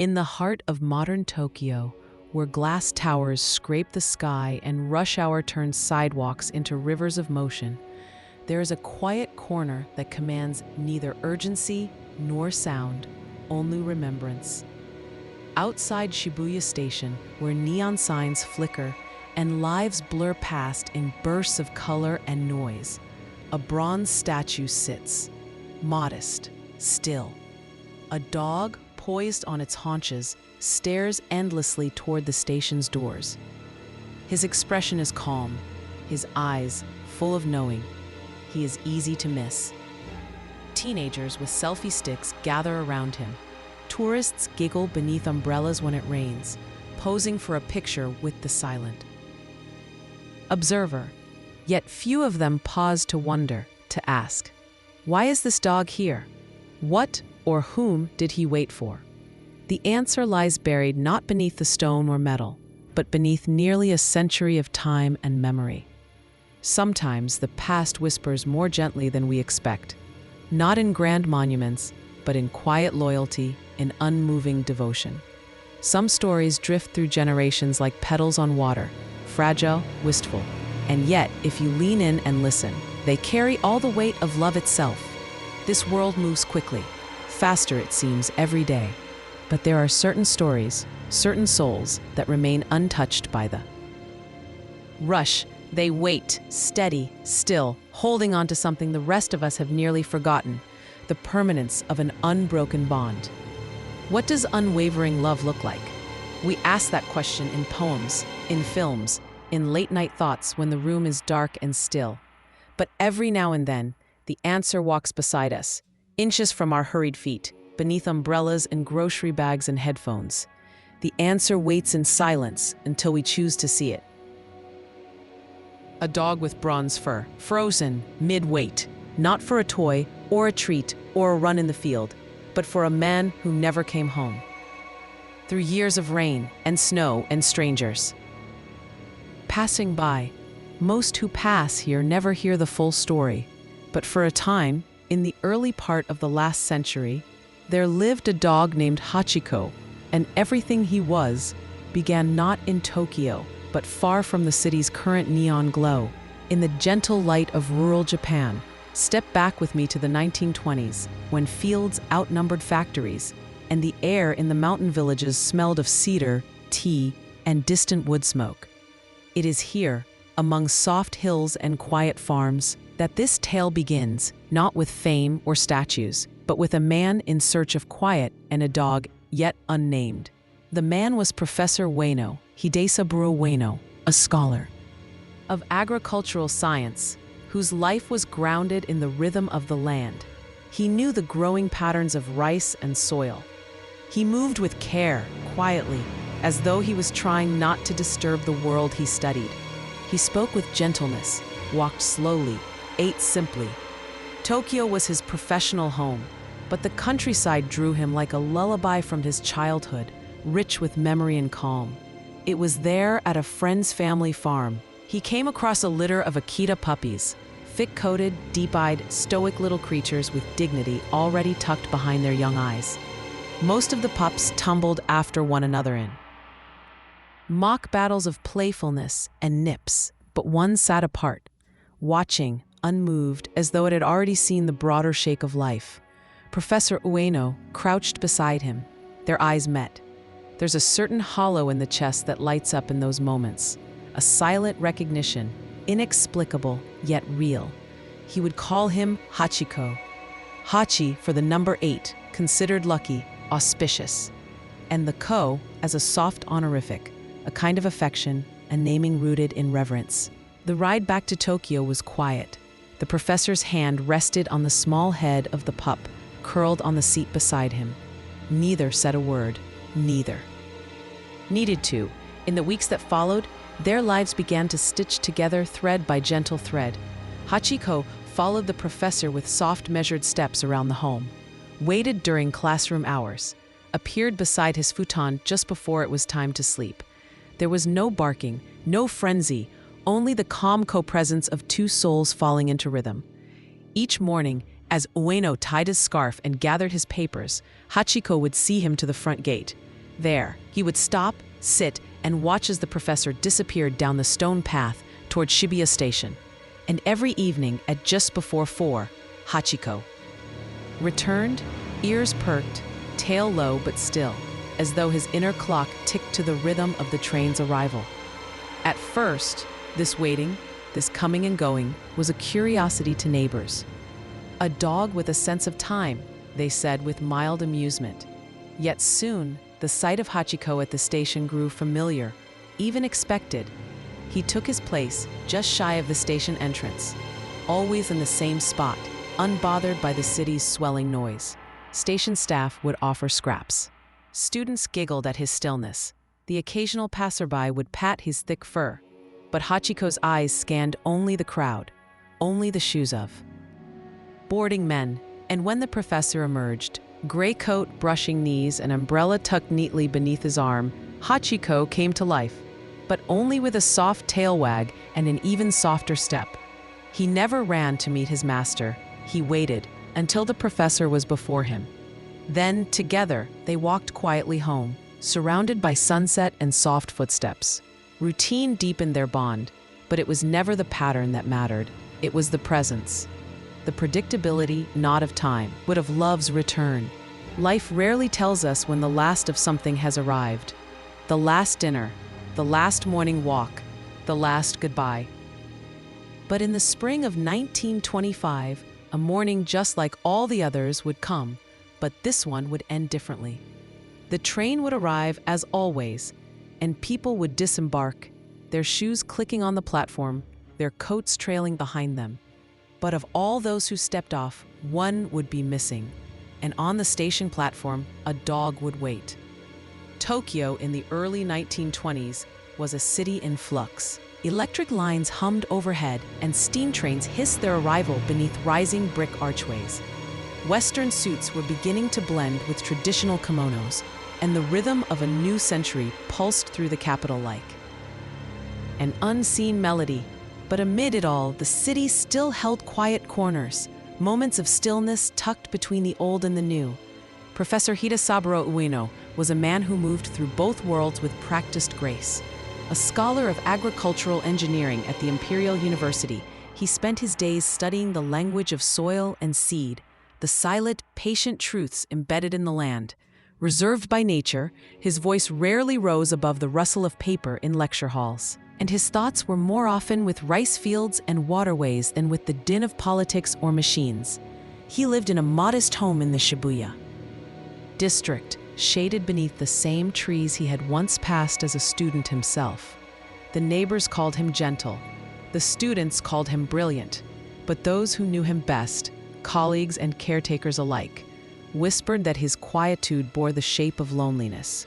In the heart of modern Tokyo, where glass towers scrape the sky and rush hour turns sidewalks into rivers of motion, there is a quiet corner that commands neither urgency nor sound, only remembrance. Outside Shibuya Station, where neon signs flicker and lives blur past in bursts of color and noise, a bronze statue sits, modest, still. A dog, poised on its haunches, stares endlessly toward the station's doors. His expression is calm, his eyes full of knowing. He is easy to miss. Teenagers with selfie sticks gather around him. Tourists giggle beneath umbrellas when it rains, posing for a picture with the silent. Observer, yet few of them pause to wonder, to ask, why is this dog here? What or whom did he wait for? The answer lies buried not beneath the stone or metal, but beneath nearly a century of time and memory. Sometimes the past whispers more gently than we expect, not in grand monuments, but in quiet loyalty, in unmoving devotion. Some stories drift through generations like petals on water, fragile, wistful, and yet, if you lean in and listen, they carry all the weight of love itself. This world moves quickly, faster it seems every day, but there are certain stories, certain souls that remain untouched by the rush. They wait, steady, still, holding on to something the rest of us have nearly forgotten, the permanence of an unbroken bond. What does unwavering love look like? We ask that question in poems, in films, in late-night thoughts when the room is dark and still. But every now and then, the answer walks beside us, inches from our hurried feet, beneath umbrellas and grocery bags and headphones. The answer waits in silence until we choose to see it. A dog with bronze fur, frozen, mid-weight, not for a toy or a treat or a run in the field, but for a man who never came home. Through years of rain and snow and strangers. Passing by, most who pass here never hear the full story, but for a time, in the early part of the last century, there lived a dog named Hachiko, and everything he was began not in Tokyo, but far from the city's current neon glow, in the gentle light of rural Japan. Step back with me to the 1920s, when fields outnumbered factories, and the air in the mountain villages smelled of cedar, tea, and distant wood smoke. It is here, among soft hills and quiet farms, that this tale begins, not with fame or statues, but with a man in search of quiet and a dog yet unnamed. The man was Professor Ueno, Hidesaburo Ueno, a scholar of agricultural science, whose life was grounded in the rhythm of the land. He knew the growing patterns of rice and soil. He moved with care, quietly, as though he was trying not to disturb the world he studied. He spoke with gentleness, walked slowly, ate simply. Tokyo was his professional home, but the countryside drew him like a lullaby from his childhood, rich with memory and calm. It was there, at a friend's family farm, he came across a litter of Akita puppies, thick-coated, deep-eyed, stoic little creatures with dignity already tucked behind their young eyes. Most of the pups tumbled after one another in mock battles of playfulness and nips, but one sat apart, watching, unmoved, as though it had already seen the broader shake of life. Professor Ueno crouched beside him. Their eyes met. There's a certain hollow in the chest that lights up in those moments, a silent recognition, inexplicable yet real. He would call him Hachiko. Hachi for the number 8, considered lucky, auspicious, and the ko as a soft honorific, a kind of affection, a naming rooted in reverence. The ride back to Tokyo was quiet. The professor's hand rested on the small head of the pup, curled on the seat beside him. Neither said a word, neither needed to. In the weeks that followed, their lives began to stitch together thread by gentle thread. Hachiko followed the professor with soft, measured steps around the home, waited during classroom hours, appeared beside his futon just before it was time to sleep. There was no barking, no frenzy, only the calm co-presence of two souls falling into rhythm. Each morning, as Ueno tied his scarf and gathered his papers, Hachiko would see him to the front gate. There, he would stop, sit, and watch as the professor disappeared down the stone path toward Shibuya Station. And every evening at just before 4, Hachiko returned, ears perked, tail low but still, as though his inner clock ticked to the rhythm of the train's arrival. At first, this waiting, this coming and going, was a curiosity to neighbors. A dog with a sense of time, they said with mild amusement. Yet soon, the sight of Hachiko at the station grew familiar, even expected. He took his place just shy of the station entrance, always in the same spot, unbothered by the city's swelling noise. Station staff would offer scraps. Students giggled at his stillness. The occasional passerby would pat his thick fur, but Hachiko's eyes scanned only the crowd, only the shoes of boarding men. And when the professor emerged, gray coat brushing knees, an umbrella tucked neatly beneath his arm, Hachiko came to life, but only with a soft tail wag and an even softer step. He never ran to meet his master. He waited until the professor was before him. Then, together, they walked quietly home, surrounded by sunset and soft footsteps. Routine deepened their bond, but it was never the pattern that mattered. It was the presence. The predictability, not of time, but of love's return. Life rarely tells us when the last of something has arrived. The last dinner, the last morning walk, the last goodbye. But in the spring of 1925, a morning just like all the others would come, but this one would end differently. The train would arrive as always, and people would disembark, their shoes clicking on the platform, their coats trailing behind them. But of all those who stepped off, one would be missing, and on the station platform, a dog would wait. Tokyo in the early 1920s was a city in flux. Electric lines hummed overhead, and steam trains hissed their arrival beneath rising brick archways. Western suits were beginning to blend with traditional kimonos, and the rhythm of a new century pulsed through the capital like an unseen melody. But amid it all, the city still held quiet corners, moments of stillness tucked between the old and the new. Professor Ueno was a man who moved through both worlds with practiced grace. A scholar of agricultural engineering at the Imperial University, he spent his days studying the language of soil and seed, the silent, patient truths embedded in the land. Reserved by nature, his voice rarely rose above the rustle of paper in lecture halls, and his thoughts were more often with rice fields and waterways than with the din of politics or machines. He lived in a modest home in the Shibuya district, shaded beneath the same trees he had once passed as a student himself. The neighbors called him gentle, the students called him brilliant, but those who knew him best, colleagues and caretakers alike, whispered that his quietude bore the shape of loneliness.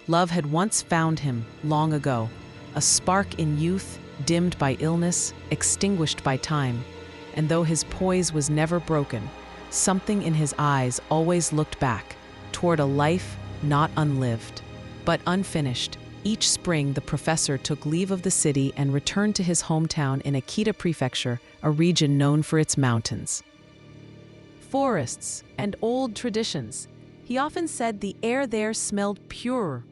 Love had once found him, long ago, a spark in youth, dimmed by illness, extinguished by time, and though his poise was never broken, something in his eyes always looked back, toward a life not unlived, but unfinished. Each spring, the professor took leave of the city and returned to his hometown in Akita Prefecture, a region known for its mountains, forests, and old traditions. He often said the air there smelled pure,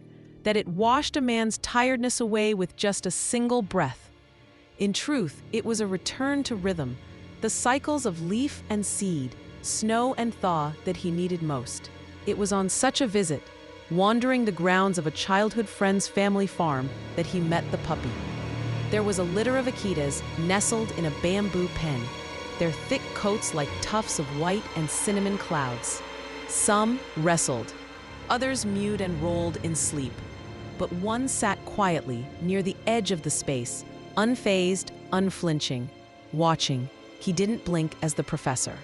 that it washed a man's tiredness away with just a single breath. In truth, it was a return to rhythm, the cycles of leaf and seed, snow and thaw that he needed most. It was on such a visit, wandering the grounds of a childhood friend's family farm, that he met the puppy. There was a litter of Akitas nestled in a bamboo pen, their thick coats like tufts of white and cinnamon clouds. Some wrestled, others mewed and rolled in sleep, but one sat quietly near the edge of the space, unfazed, unflinching, watching. He didn't blink as the professor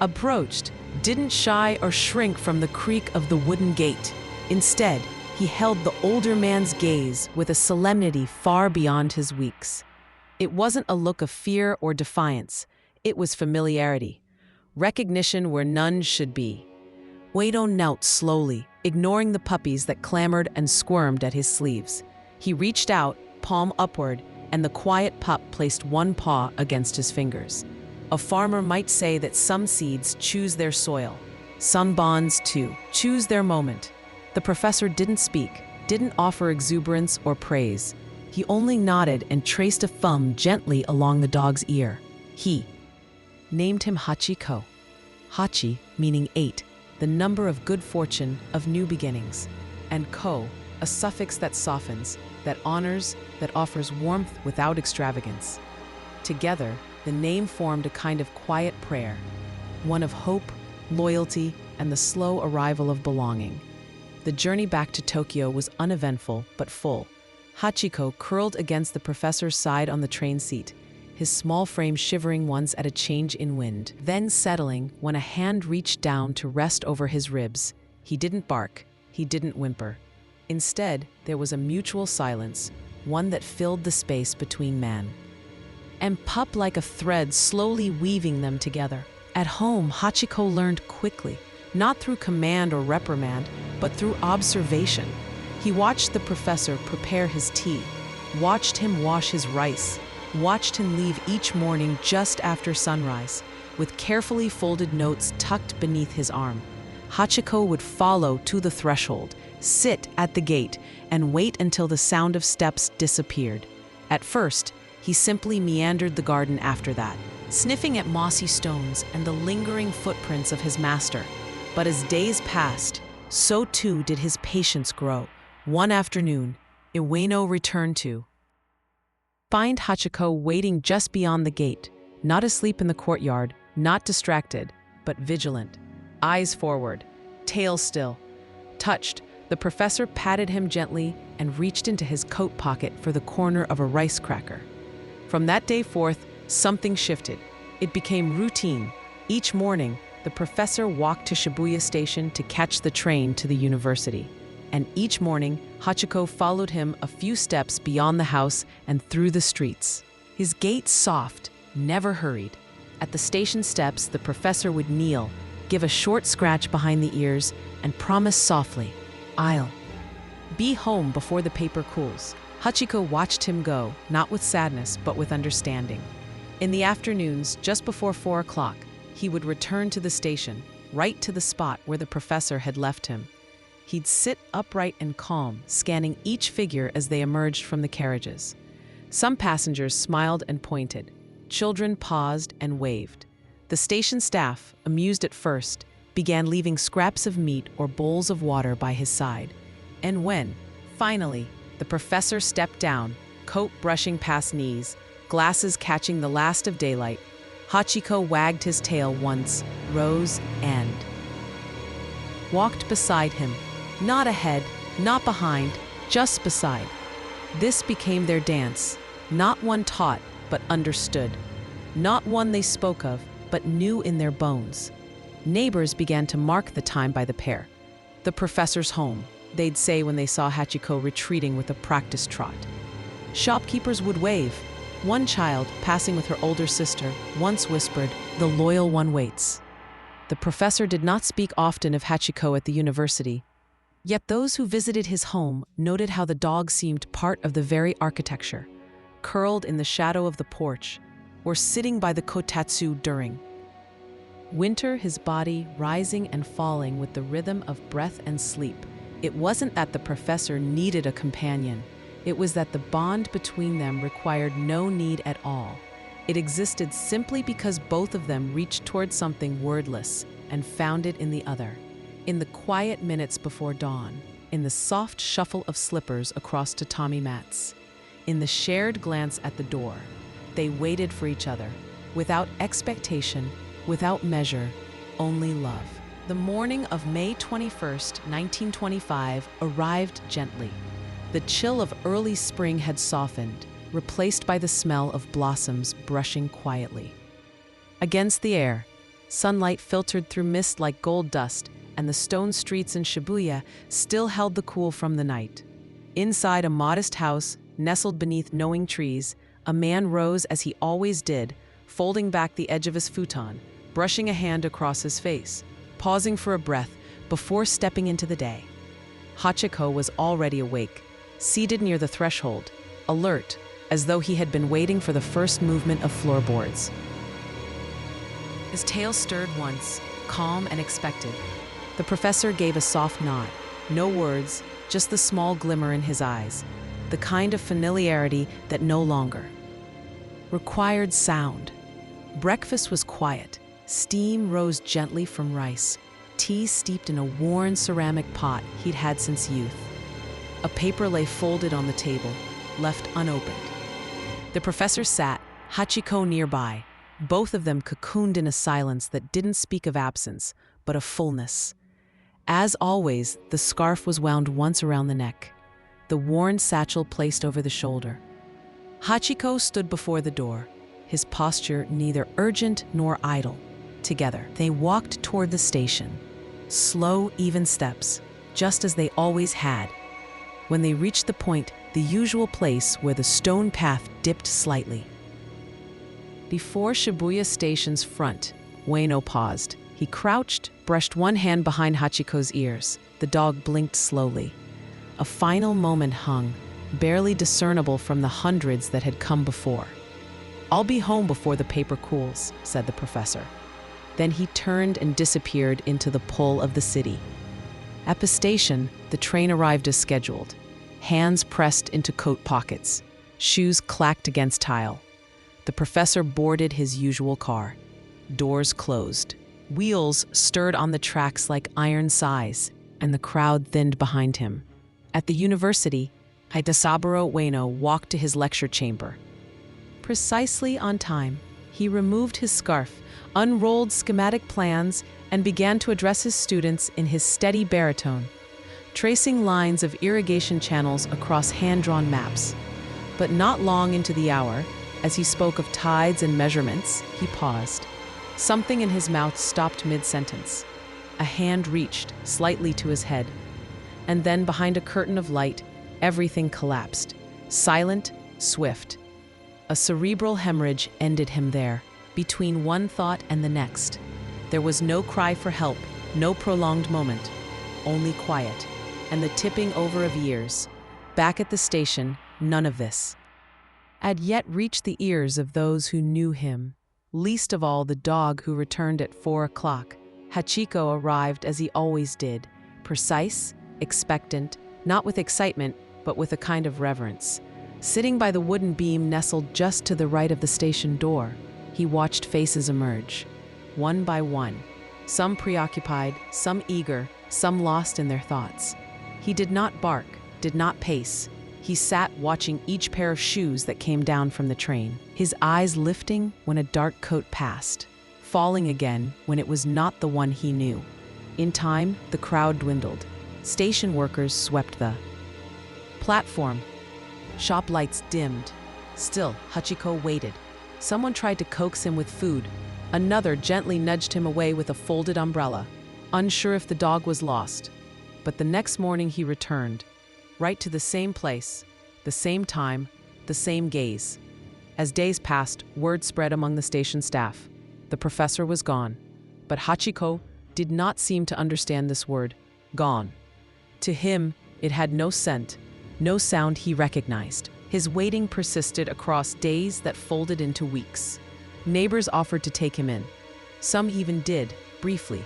approached, didn't shy or shrink from the creak of the wooden gate. Instead, he held the older man's gaze with a solemnity far beyond his weeks. It wasn't a look of fear or defiance. It was familiarity, recognition where none should be. Ueno knelt slowly, ignoring the puppies that clamored and squirmed at his sleeves. He reached out, palm upward, and the quiet pup placed one paw against his fingers. A farmer might say that some seeds choose their soil. Some bonds, too, choose their moment. The professor didn't speak, didn't offer exuberance or praise. He only nodded and traced a thumb gently along the dog's ear. He named him Hachiko. Hachi, meaning 8, the number of good fortune, of new beginnings. And ko, a suffix that softens, that honors, that offers warmth without extravagance. Together, the name formed a kind of quiet prayer, one of hope, loyalty, and the slow arrival of belonging. The journey back to Tokyo was uneventful but full. Hachiko curled against the professor's side on the train seat, his small frame shivering once at a change in wind, then settling when a hand reached down to rest over his ribs. He didn't bark, he didn't whimper. Instead, there was a mutual silence, one that filled the space between man and pup like a thread slowly weaving them together. At home, Hachiko learned quickly, not through command or reprimand, but through observation. He watched the professor prepare his tea, watched him wash his rice, watched him leave each morning just after sunrise, with carefully folded notes tucked beneath his arm. Hachiko would follow to the threshold, sit at the gate, and wait until the sound of steps disappeared. At first, he simply meandered the garden after that, sniffing at mossy stones and the lingering footprints of his master. But as days passed, so too did his patience grow. One afternoon, Ueno returned to find Hachiko waiting just beyond the gate, not asleep in the courtyard, not distracted, but vigilant. Eyes forward, tail still. Touched, the professor patted him gently and reached into his coat pocket for the corner of a rice cracker. From that day forth, something shifted. It became routine. Each morning, the professor walked to Shibuya Station to catch the train to the university. And each morning, Hachiko followed him a few steps beyond the house and through the streets. His gait soft, never hurried. At the station steps, the professor would kneel, give a short scratch behind the ears, and promise softly, "I'll be home before the paper cools." Hachiko watched him go, not with sadness, but with understanding. In the afternoons, just before 4 o'clock, he would return to the station, right to the spot where the professor had left him. He'd sit upright and calm, scanning each figure as they emerged from the carriages. Some passengers smiled and pointed. Children paused and waved. The station staff, amused at first, began leaving scraps of meat or bowls of water by his side. And when, finally, the professor stepped down, coat brushing past knees, glasses catching the last of daylight, Hachiko wagged his tail once, rose, and walked beside him. Not ahead, not behind, just beside. This became their dance, not one taught, but understood. Not one they spoke of, but knew in their bones. Neighbors began to mark the time by the pair. "The professor's home," they'd say when they saw Hachiko retreating with a practice trot. Shopkeepers would wave. One child, passing with her older sister, once whispered, "The loyal one waits." The professor did not speak often of Hachiko at the university, yet those who visited his home noted how the dog seemed part of the very architecture, curled in the shadow of the porch, or sitting by the kotatsu during winter, his body rising and falling with the rhythm of breath and sleep. It wasn't that the professor needed a companion. It was that the bond between them required no need at all. It existed simply because both of them reached toward something wordless and found it in the other. In the quiet minutes before dawn, in the soft shuffle of slippers across tatami mats, in the shared glance at the door, they waited for each other, without expectation, without measure, only love. The morning of May 21st, 1925, arrived gently. The chill of early spring had softened, replaced by the smell of blossoms brushing quietly against the air. Sunlight filtered through mist like gold dust, and the stone streets in Shibuya still held the cool from the night. Inside a modest house, nestled beneath knowing trees, a man rose as he always did, folding back the edge of his futon, brushing a hand across his face, pausing for a breath before stepping into the day. Hachiko was already awake, seated near the threshold, alert, as though he had been waiting for the first movement of floorboards. His tail stirred once, calm and expected. The professor gave a soft nod. No words, just the small glimmer in his eyes, the kind of familiarity that no longer required sound. Breakfast was quiet. Steam rose gently from rice, tea steeped in a worn ceramic pot he'd had since youth. A paper lay folded on the table, left unopened. The professor sat, Hachiko nearby, both of them cocooned in a silence that didn't speak of absence, but of fullness. As always, the scarf was wound once around the neck, the worn satchel placed over the shoulder. Hachiko stood before the door, his posture neither urgent nor idle. Together, they walked toward the station, slow, even steps, just as they always had. When they reached the point, the usual place where the stone path dipped slightly. Before Shibuya Station's front, Ueno paused. He crouched, brushed one hand behind Hachiko's ears. The dog blinked slowly. A final moment hung, barely discernible from the hundreds that had come before. "I'll be home before the paper cools," said the professor. Then he turned and disappeared into the pull of the city. At the station, the train arrived as scheduled. Hands pressed into coat pockets. Shoes clacked against tile. The professor boarded his usual car. Doors closed. Wheels stirred on the tracks like iron sighs, and the crowd thinned behind him. At the university, Professor Ueno walked to his lecture chamber. Precisely on time, he removed his scarf, unrolled schematic plans, and began to address his students in his steady baritone, tracing lines of irrigation channels across hand-drawn maps. But not long into the hour, as he spoke of tides and measurements, he paused. Something in his mouth stopped mid-sentence. A hand reached slightly to his head, and then behind a curtain of light, everything collapsed, silent, swift. A cerebral hemorrhage ended him there, between one thought and the next. There was no cry for help, no prolonged moment, only quiet, and the tipping over of years. Back at the station, none of this had yet reached the ears of those who knew him, least of all the dog who returned at 4 o'clock. Hachiko arrived as he always did, precise, expectant, not with excitement, but with a kind of reverence. Sitting by the wooden beam nestled just to the right of the station door, he watched faces emerge, one by one, some preoccupied, some eager, some lost in their thoughts. He did not bark, did not pace. He sat watching each pair of shoes that came down from the train, his eyes lifting when a dark coat passed, falling again when it was not the one he knew. In time, the crowd dwindled. Station workers swept the platform. Shop lights dimmed. Still, Hachiko waited. Someone tried to coax him with food. Another gently nudged him away with a folded umbrella, unsure if the dog was lost. But the next morning he returned, right to the same place, the same time, the same gaze. As days passed, word spread among the station staff. The professor was gone, but Hachiko did not seem to understand this word, gone. To him, it had no scent, no sound he recognized. His waiting persisted across days that folded into weeks. Neighbors offered to take him in. Some even did, briefly,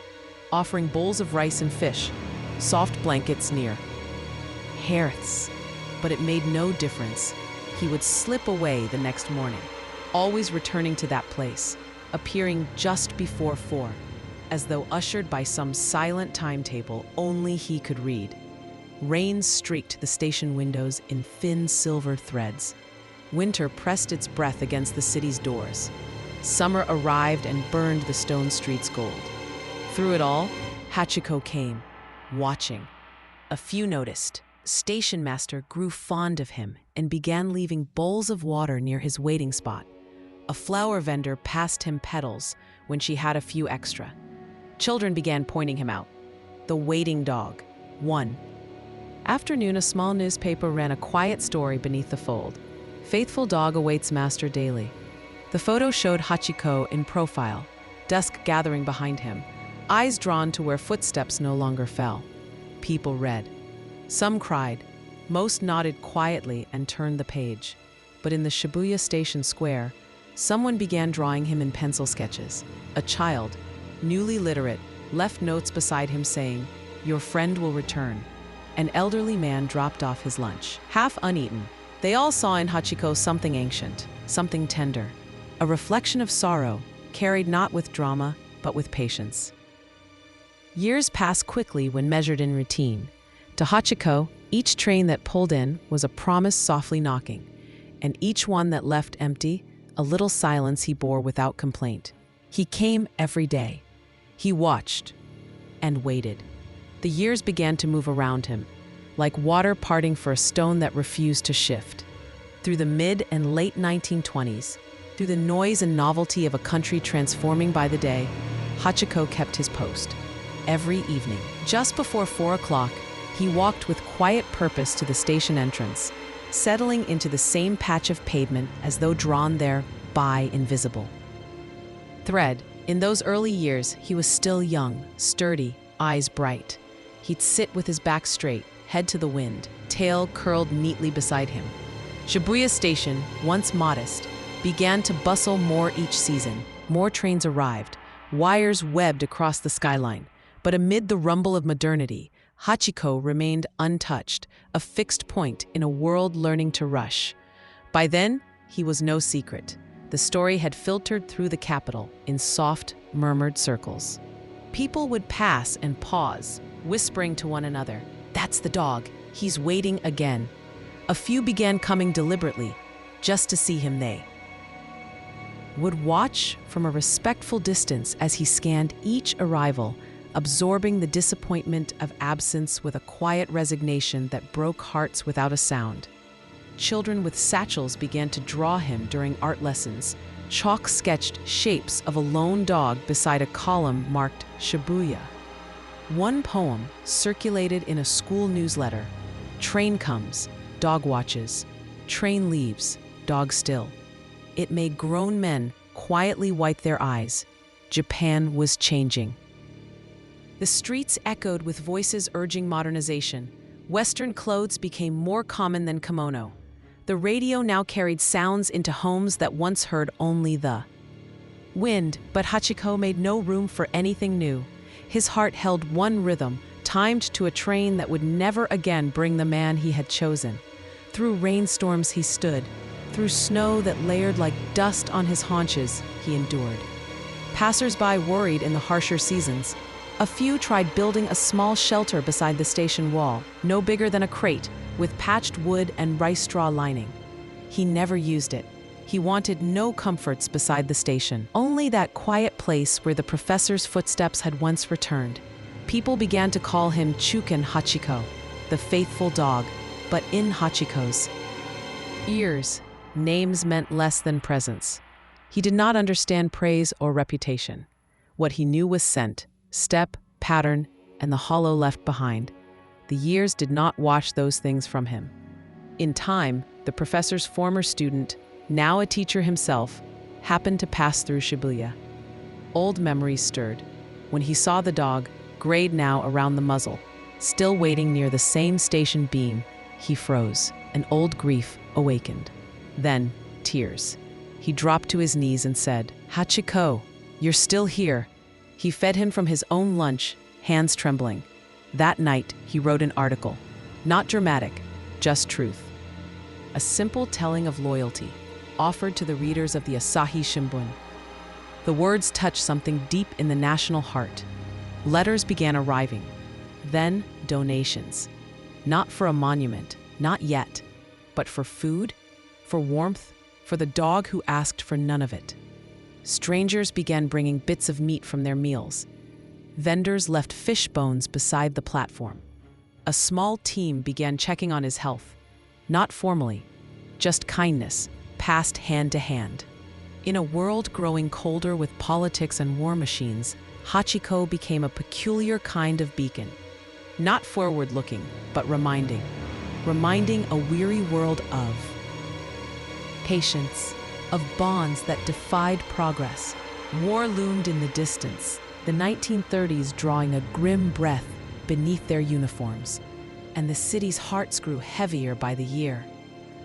offering bowls of rice and fish, soft blankets near hearths. But it made no difference. He would slip away the next morning, always returning to that place, appearing just before 4, as though ushered by some silent timetable only he could read. Rain streaked the station windows in thin silver threads. Winter pressed its breath against the city's doors. Summer arrived and burned the stone streets gold. Through it all, Hachiko came, watching. A few noticed. Station master grew fond of him and began leaving bowls of water near his waiting spot. A flower vendor passed him petals when she had a few extra. Children began pointing him out. The waiting dog, one. Afternoon, a small newspaper ran a quiet story beneath the fold. Faithful dog awaits master daily. The photo showed Hachiko in profile, dusk gathering behind him, eyes drawn to where footsteps no longer fell. People read. Some cried. Most nodded quietly and turned the page. But in the Shibuya Station square, someone began drawing him in pencil sketches. A child, newly literate, left notes beside him saying, "Your friend will return." An elderly man dropped off his lunch, half uneaten. They all saw in Hachiko something ancient, something tender, a reflection of sorrow, carried not with drama, but with patience. Years passed quickly when measured in routine. To Hachiko, each train that pulled in was a promise softly knocking, and each one that left empty, a little silence he bore without complaint. He came every day. He watched and waited. The years began to move around him, like water parting for a stone that refused to shift. Through the mid and late 1920s, through the noise and novelty of a country transforming by the day, Hachiko kept his post. Every evening, just before 4 o'clock, he walked with quiet purpose to the station entrance, settling into the same patch of pavement as though drawn there by invisible thread. In those early years, he was still young, sturdy, eyes bright. He'd sit with his back straight, head to the wind, tail curled neatly beside him. Shibuya Station, once modest, began to bustle more each season. More trains arrived, wires webbed across the skyline. But amid the rumble of modernity, Hachiko remained untouched, a fixed point in a world learning to rush. By then, he was no secret. The story had filtered through the capital in soft, murmured circles. People would pass and pause, whispering to one another, "That's the dog. He's waiting again." A few began coming deliberately, just to see him. They would watch from a respectful distance as he scanned each arrival, absorbing the disappointment of absence with a quiet resignation that broke hearts without a sound. Children with satchels began to draw him during art lessons. Chalk sketched shapes of a lone dog beside a column marked Shibuya. One poem circulated in a school newsletter. Train comes, dog watches. Train leaves, dog still. It made grown men quietly wipe their eyes. Japan was changing. The streets echoed with voices urging modernization. Western clothes became more common than kimono. The radio now carried sounds into homes that once heard only the wind, but Hachiko made no room for anything new. His heart held one rhythm, timed to a train that would never again bring the man he had chosen. Through rainstorms he stood. Through snow that layered like dust on his haunches, he endured. Passers-by worried in the harsher seasons. A few tried building a small shelter beside the station wall, no bigger than a crate, with patched wood and rice straw lining. He never used it. He wanted no comforts beside the station, only that quiet place where the professor's footsteps had once returned. People began to call him Chukin Hachiko, the faithful dog, but in Hachiko's ears, names meant less than presence. He did not understand praise or reputation. What he knew was scent, step, pattern, and the hollow left behind. The years did not wash those things from him. In time, the professor's former student, now a teacher himself, happened to pass through Shibuya. Old memories stirred. When he saw the dog, grayed now around the muzzle, still waiting near the same station beam, he froze. An old grief awakened. Then, tears. He dropped to his knees and said, "Hachiko, you're still here." He fed him from his own lunch, hands trembling. That night, he wrote an article. Not dramatic, just truth. A simple telling of loyalty, offered to the readers of the Asahi Shimbun. The words touched something deep in the national heart. Letters began arriving. Then, donations. Not for a monument, not yet, but for food, for warmth, for the dog who asked for none of it. Strangers began bringing bits of meat from their meals. Vendors left fish bones beside the platform. A small team began checking on his health. Not formally, just kindness, passed hand to hand. In a world growing colder with politics and war machines, Hachiko became a peculiar kind of beacon. Not forward-looking, but reminding a weary world of patience, of bonds that defied progress. War loomed in the distance, the 1930s drawing a grim breath beneath their uniforms, and the city's hearts grew heavier by the year.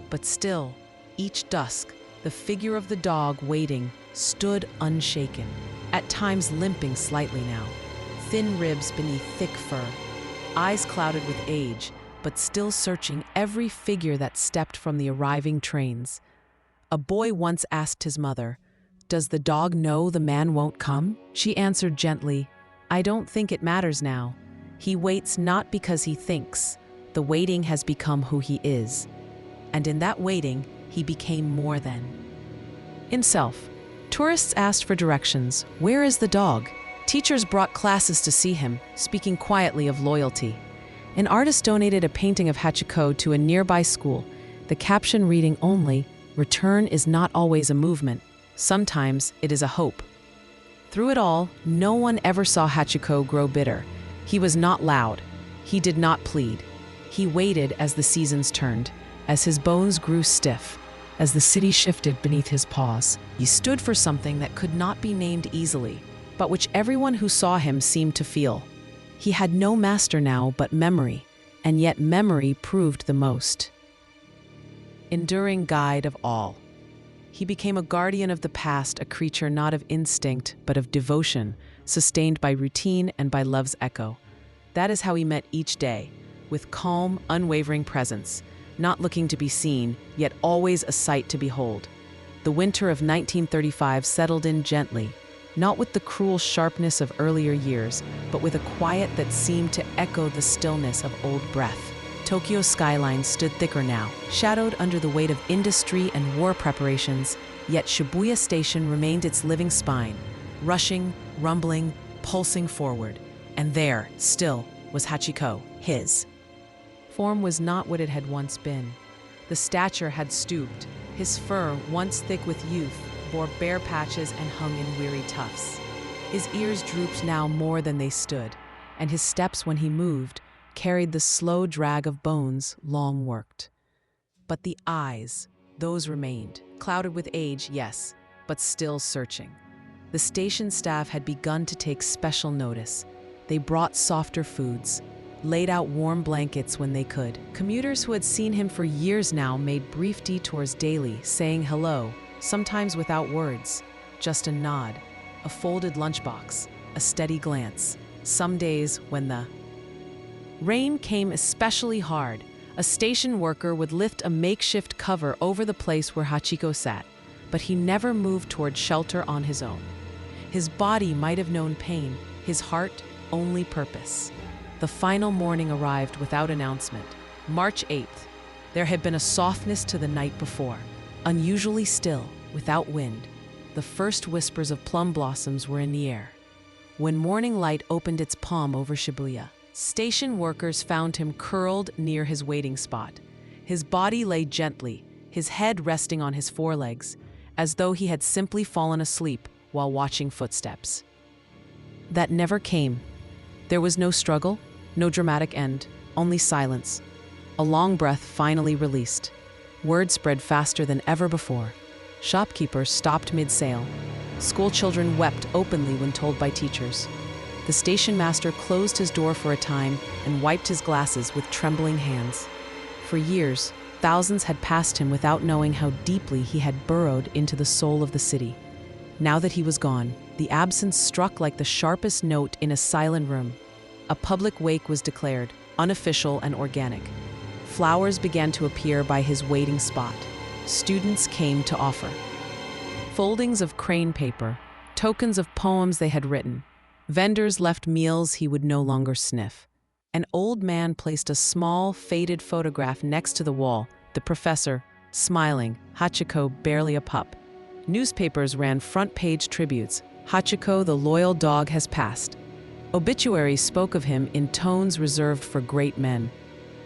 But still, each dusk, the figure of the dog waiting stood unshaken, at times limping slightly now, thin ribs beneath thick fur, eyes clouded with age, but still searching every figure that stepped from the arriving trains. A boy once asked his mother, "Does the dog know the man won't come?" She answered gently, "I don't think it matters now. He waits not because he thinks. The waiting has become who he is." And in that waiting, he became more than. In Self, tourists asked for directions. Where is the dog? Teachers brought classes to see him, speaking quietly of loyalty. An artist donated a painting of Hachiko to a nearby school, the caption reading only, "Return is not always a movement. Sometimes it is a hope." Through it all, no one ever saw Hachiko grow bitter. He was not loud. He did not plead. He waited as the seasons turned, as his bones grew stiff, as the city shifted beneath his paws. He stood for something that could not be named easily, but which everyone who saw him seemed to feel. He had no master now but memory, and yet memory proved the most. Enduring guide of all. He became a guardian of the past, a creature not of instinct, but of devotion, sustained by routine and by love's echo. That is how he met each day, with calm, unwavering presence, not looking to be seen, yet always a sight to behold. The winter of 1935 settled in gently, not with the cruel sharpness of earlier years, but with a quiet that seemed to echo the stillness of old breath. Tokyo's skyline stood thicker now, shadowed under the weight of industry and war preparations, yet Shibuya Station remained its living spine, rushing, rumbling, pulsing forward. And there, still, was Hachiko, his. Form was not what it had once been. The stature had stooped. His fur, once thick with youth, bore bare patches and hung in weary tufts. His ears drooped now more than they stood, and his steps, when he moved, carried the slow drag of bones long worked. But the eyes, those remained, clouded with age, yes, but still searching. The station staff had begun to take special notice. They brought softer foods, laid out warm blankets when they could. Commuters who had seen him for years now made brief detours daily, saying hello, sometimes without words, just a nod, a folded lunchbox, a steady glance. Some days, when the rain came especially hard, a station worker would lift a makeshift cover over the place where Hachiko sat, but he never moved toward shelter on his own. His body might have known pain, his heart only purpose. The final morning arrived without announcement. March 8th. There had been a softness to the night before, unusually still, without wind. The first whispers of plum blossoms were in the air. When morning light opened its palm over Shibuya, station workers found him curled near his waiting spot. His body lay gently, his head resting on his forelegs, as though he had simply fallen asleep while watching footsteps. That never came. There was no struggle, no dramatic end, only silence. A long breath finally released. Word spread faster than ever before. Shopkeepers stopped mid-sale. School children wept openly when told by teachers. The station master closed his door for a time and wiped his glasses with trembling hands. For years, thousands had passed him without knowing how deeply he had burrowed into the soul of the city. Now that he was gone, the absence struck like the sharpest note in a silent room. A public wake was declared, unofficial and organic. Flowers began to appear by his waiting spot. Students came to offer foldings of crane paper, tokens of poems they had written. Vendors left meals he would no longer sniff. An old man placed a small, faded photograph next to the wall, the professor, smiling, Hachiko barely a pup. Newspapers ran front-page tributes. Hachiko, the loyal dog, has passed. Obituaries spoke of him in tones reserved for great men.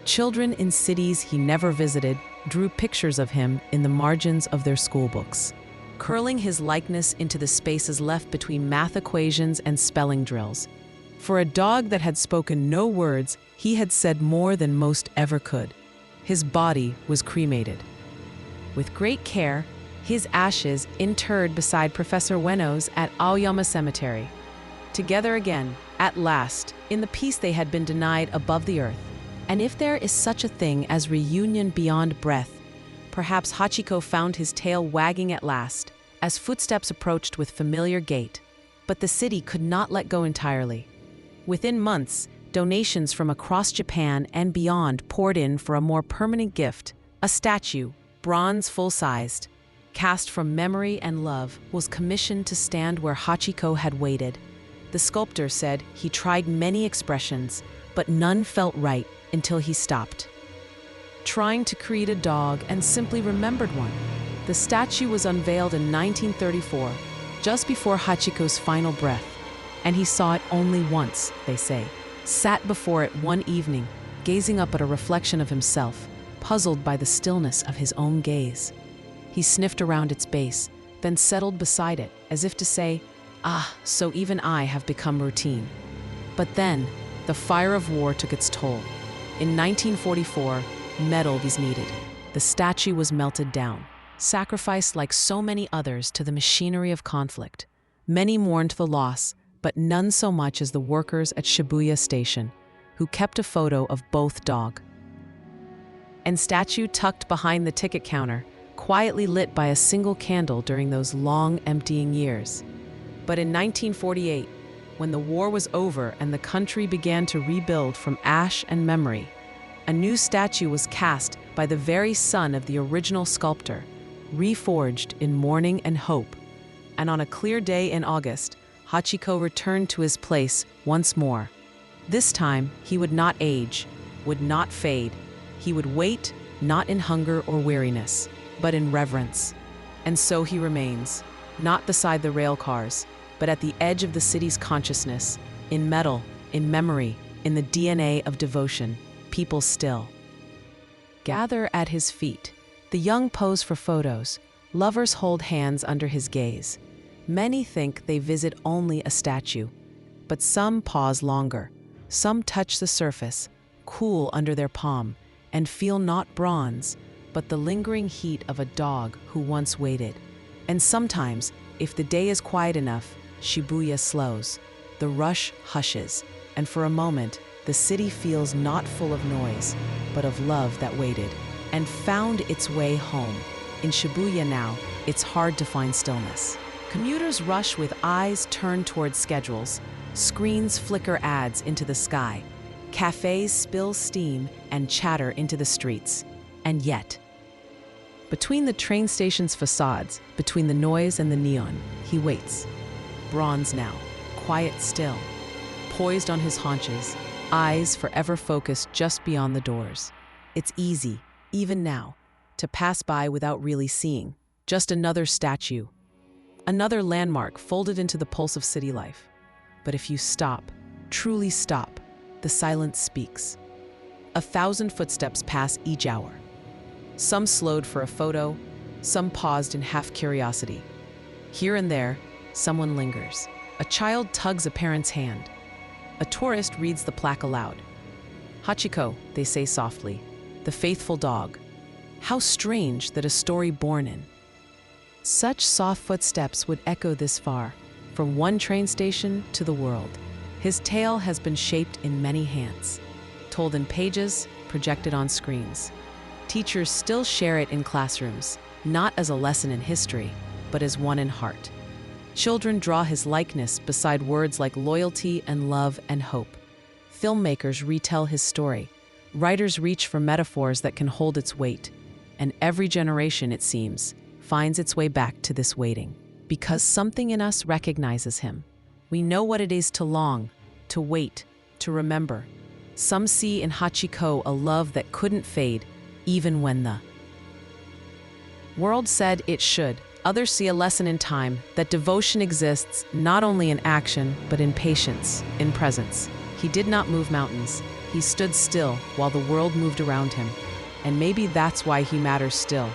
Children in cities he never visited drew pictures of him in the margins of their school books, curling his likeness into the spaces left between math equations and spelling drills. For a dog that had spoken no words, he had said more than most ever could. His body was cremated. With great care, his ashes interred beside Professor Ueno's at Aoyama Cemetery. Together again, at last, in the peace they had been denied above the earth. And if there is such a thing as reunion beyond breath, perhaps Hachiko found his tail wagging at last, as footsteps approached with familiar gait. But the city could not let go entirely. Within months, Donations from across Japan and beyond poured in for a more permanent gift. A statue, bronze full-sized, cast from memory and love, was commissioned to stand where Hachiko had waited. The sculptor said he tried many expressions, but none felt right until he stopped. Trying to create a dog and simply remembered one. The statue was unveiled in 1934, just before Hachiko's final breath, and he saw it only once, they say. Sat before it one evening, gazing up at a reflection of himself, puzzled by the stillness of his own gaze. He sniffed around its base, then settled beside it, as if to say, "Ah, so even I have become routine." But then, the fire of war took its toll. In 1944, metal was needed. The statue was melted down, sacrificed like so many others to the machinery of conflict. Many mourned the loss, but none so much as the workers at Shibuya Station, who kept a photo of both dog and statue tucked behind the ticket counter, quietly lit by a single candle during those long, emptying years. But in 1948, when the war was over and the country began to rebuild from ash and memory, a new statue was cast by the very son of the original sculptor, reforged in mourning and hope. And on a clear day in August, Hachiko returned to his place once more. This time, he would not age, would not fade. He would wait, not in hunger or weariness, but in reverence. And so he remains, not beside the rail cars, but at the edge of the city's consciousness, in metal, in memory, in the DNA of devotion, people still gather at his feet. The young pose for photos. Lovers hold hands under his gaze. Many think they visit only a statue, but some pause longer. Some touch the surface, cool under their palm, and feel not bronze, but the lingering heat of a dog who once waited. And sometimes, if the day is quiet enough, Shibuya slows. The rush hushes, and for a moment, the city feels not full of noise, but of love that waited and found its way home. In Shibuya now, it's hard to find stillness. Commuters rush with eyes turned towards schedules. Screens flicker ads into the sky. Cafes spill steam and chatter into the streets. And yet, between the train station's facades, between the noise and the neon, he waits. Bronze now, quiet still, poised on his haunches, eyes forever focused just beyond the doors. It's easy, even now, to pass by without really seeing. Just another statue, another landmark folded into the pulse of city life. But if you stop, truly stop, the silence speaks. 1,000 footsteps pass each hour. Some slowed for a photo, some paused in half curiosity. Here and there, someone lingers. A child tugs a parent's hand. A tourist reads the plaque aloud. Hachiko, they say softly, the faithful dog. How strange that a story born in such soft footsteps would echo this far, from one train station to the world. His tale has been shaped in many hands, told in pages, projected on screens. Teachers still share it in classrooms, not as a lesson in history, but as one in heart. Children draw his likeness beside words like loyalty and love and hope. Filmmakers retell his story. Writers reach for metaphors that can hold its weight. And every generation, it seems, finds its way back to this waiting. Because something in us recognizes him. We know what it is to long, to wait, to remember. Some see in Hachiko a love that couldn't fade, even when the world said it should. Others see a lesson in time, that devotion exists not only in action, but in patience, in presence. He did not move mountains. He stood still while the world moved around him. And maybe that's why he matters still.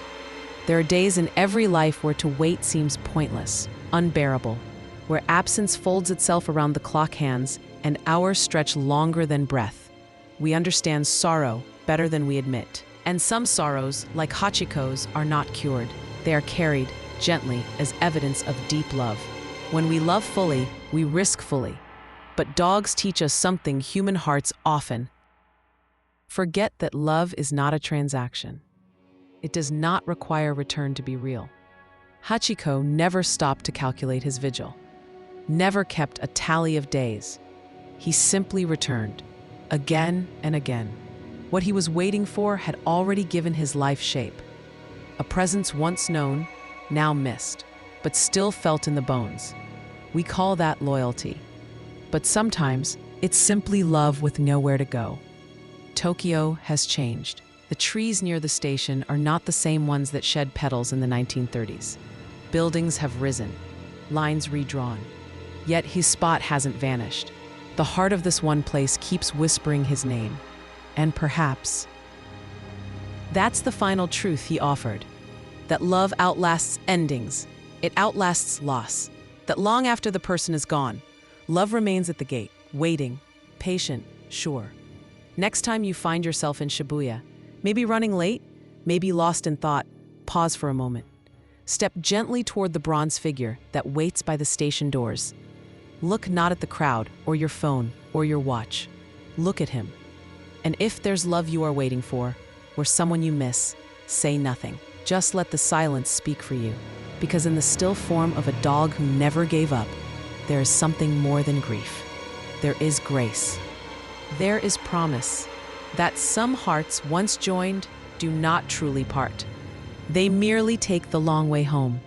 There are days in every life where to wait seems pointless, unbearable, where absence folds itself around the clock hands and hours stretch longer than breath. We understand sorrow better than we admit. And some sorrows, like Hachiko's, are not cured. They are carried gently as evidence of deep love. When we love fully, we risk fully. But dogs teach us something human hearts often forget, that love is not a transaction. It does not require return to be real. Hachiko never stopped to calculate his vigil, never kept a tally of days. He simply returned, again and again. What he was waiting for had already given his life shape. A presence once known, now missed, but still felt in the bones. We call that loyalty. But sometimes, it's simply love with nowhere to go. Tokyo has changed. The trees near the station are not the same ones that shed petals in the 1930s. Buildings have risen, lines redrawn. Yet his spot hasn't vanished. The heart of this one place keeps whispering his name. And perhaps that's the final truth he offered. That love outlasts endings. It outlasts loss. That long after the person is gone, love remains at the gate, waiting, patient, sure. Next time you find yourself in Shibuya, maybe running late, maybe lost in thought, pause for a moment. Step gently toward the bronze figure that waits by the station doors. Look not at the crowd or your phone or your watch. Look at him. And if there's love you are waiting for, or someone you miss, say nothing. Just let the silence speak for you. Because in the still form of a dog who never gave up, there is something more than grief. There is grace. There is promise that some hearts once joined do not truly part. They merely take the long way home.